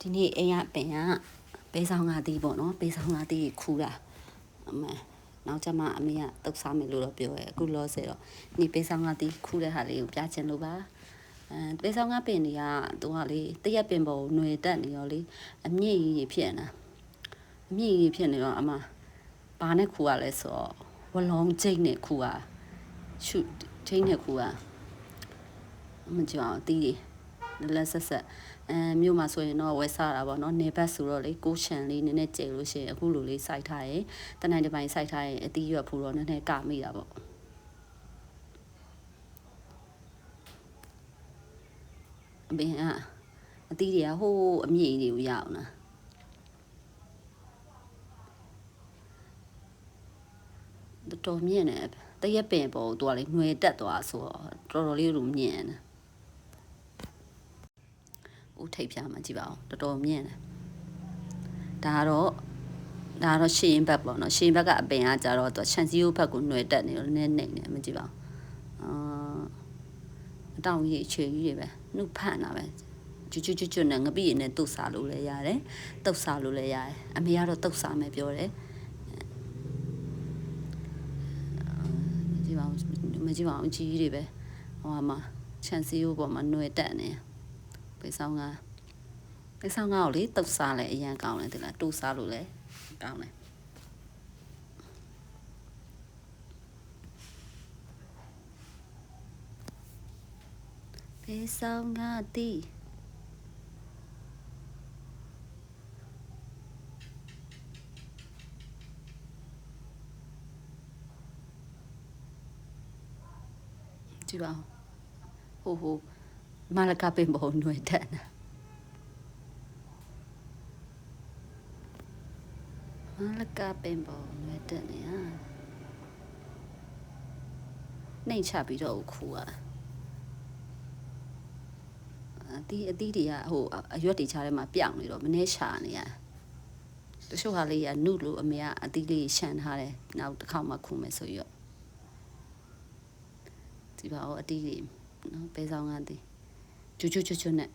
ဒီနေ့အိမ်ကပင်ကပေးဆောင်ငါတီးပေါ့နော်ပေးဆောင်ငါတီးခူးတာအမေနောက်ကျမှအမေကတုတ်စားမယ်လို့တော့ပြောရဲအခုလောဆယ်တော့ဒီပေးဆောင်ငါတီးခူးတဲ့ဟာလေးကိုပြချင်လို့ပါပေးဆောင်ငါပင်တွေကသူကလေတရက်ပင်ပေါ်ຫນွေတက်နေရောလေအမြင့်ကြီးဖြစ်နေတာအမြင့်ကြီးဖြစ်နေတော့အမဘာနဲ့ခူးရလဲဆိုတော့ဝလုံးကျိတ်နဲ့ခူးရရှုကျိတ်နဲ့ခူးရမကြည့်အောင်တီးတယ်လက်ဆက်ဆက်မြို့မှာဆိုရင်တော့ဝယ်စားတာပေါ့နော်နေဘက်ဆိုတော့လေကိုချန်လေးနည်းနည်းကျဲလို့ရှိရင်အခုလိုလေးစိုက်ထားရင်တနိုင်တစ်ပိုင်းစိုက်ထားရင်အတီးရွက်ဖူတော့နည်းနည်းကမိတာပေါ့အပင်အတီးတွေကဟိုးအမြင့်ကြီးတွေကိုရအောင်လားတော်မြင့်နေတရက်ပင်ပေါ်သူကလေຫນွေတက်သွားဆိုတော့တော်တော်လေးလိုမြင့်နေဦးထိပ်ပြမှာကြည့်ပါဦးတော်တော်မြင့်တယ်ဒါကတော့ရှင်းဘက်ပေါ့နော်ရှင်းဘက်ကအပင်ကကြတော့သူချန်စီယိုဘက်ကိုຫນွေတက်နေလို့နည်းနေတယ်မကြည့်ပါဘူးအတောင်ကြီးအခြေကြီးတွေပဲနှုတ်ဖန့်တာပဲကျွတ်နဲ့ငပိရည်နဲ့တုတ်စားလို့လည်းရတယ်တုတ်စားလို့လည်းရတယ်အမေကတော့တုတ်စားမယ်ပြောတယ်မကြည့်ပါဘူးကြီးတွေပဲဟိုမှာချန်စီယိုပေါ်မှာຫນွေတက်နေပေးဆောင်ကိုလေတုတ်စားလဲအရန်ကောင်းတယ်ဒီလားတူစားလို့လဲကောင်းတယ်ပေးဆောင်ကတီးကြည့်ပါဟိုမလကပင်ပေါ်ຫນွေတက်နေမလကပင်ပေါ်ຫນွေတက်နေနှိမ့်ချပြီးတော့ခူอ่ะအသီးတွေကဟိုအရွက်တွေချားထဲမှာပြောင်းနေတော့မနှဲချာနေရတချို့ဟာလေးကနုလို့အမေကအသီးလေးရှန်ထားတယ်နောက်တစ်ခေါက်မှခူမယ်ဆိုရောဒီပါဦးအသီးတွေနော်ပဲဆောင်ကသည်ကျွတ်နဲ့